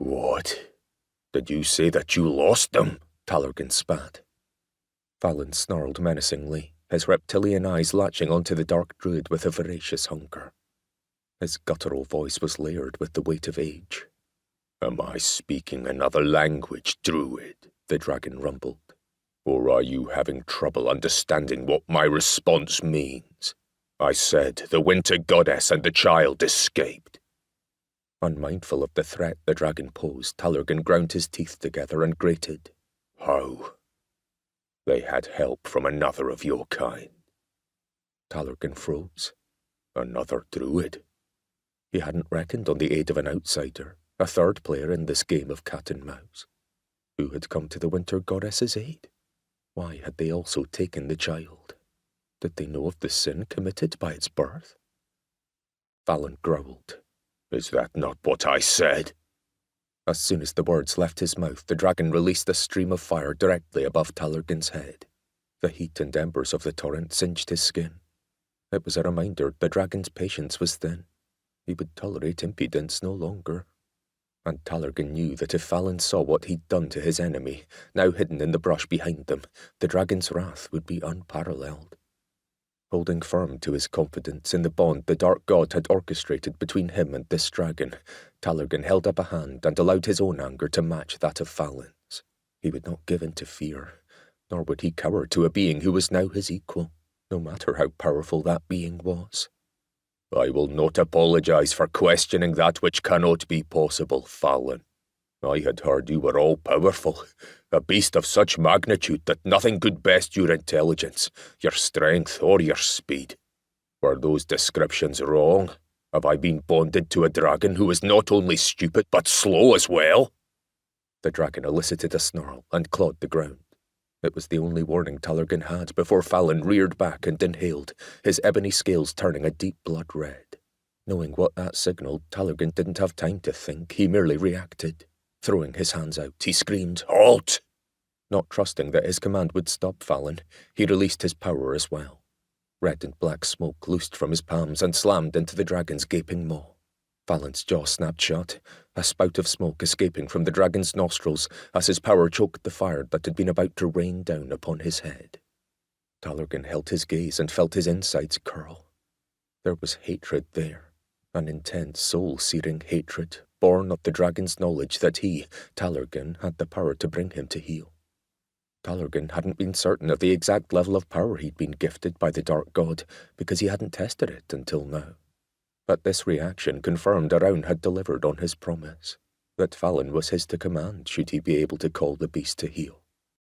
What? Did you say that you lost them? Talargan spat. Fallon snarled menacingly, his reptilian eyes latching onto the dark druid with a voracious hunger. His guttural voice was layered with the weight of age. Am I speaking another language, druid? The dragon rumbled. Or are you having trouble understanding what my response means? I said the winter goddess and the child escaped. Unmindful of the threat the dragon posed, Talargan ground his teeth together and grated. How? They had help from another of your kind. Talargan froze. Another druid? He hadn't reckoned on the aid of an outsider, a third player in this game of cat and mouse. Who had come to the winter goddess's aid? Why had they also taken the child? Did they know of the sin committed by its birth? Fallon growled. Is that not what I said? As soon as the words left his mouth, the dragon released a stream of fire directly above Talargan's head. The heat and embers of the torrent singed his skin. It was a reminder the dragon's patience was thin. He would tolerate impudence no longer. And Talargan knew that if Fallon saw what he'd done to his enemy, now hidden in the brush behind them, the dragon's wrath would be unparalleled. Holding firm to his confidence in the bond the dark god had orchestrated between him and this dragon, Talargan held up a hand and allowed his own anger to match that of Fallon's. He would not give in to fear, nor would he cower to a being who was now his equal, no matter how powerful that being was. I will not apologize for questioning that which cannot be possible, Fallon. I had heard you were all-powerful, a beast of such magnitude that nothing could best your intelligence, your strength, or your speed. Were those descriptions wrong? Have I been bonded to a dragon who is not only stupid but slow as well? The dragon elicited a snarl and clawed the ground. It was the only warning Talargan had before Fallon reared back and inhaled, his ebony scales turning a deep blood red. Knowing what that signaled, Talargan didn't have time to think, he merely reacted. Throwing his hands out, he screamed, Halt! Not trusting that his command would stop Fallon, he released his power as well. Red and black smoke loosed from his palms and slammed into the dragon's gaping maw. Fallon's jaw snapped shut, a spout of smoke escaping from the dragon's nostrils as his power choked the fire that had been about to rain down upon his head. Talargan held his gaze and felt his insides curl. There was hatred there, an intense, soul-searing hatred, born of the dragon's knowledge that he, Talargan, had the power to bring him to heel. Talargan hadn't been certain of the exact level of power he'd been gifted by the dark god because he hadn't tested it until now. But this reaction confirmed Around had delivered on his promise, that Fallon was his to command should he be able to call the beast to heel.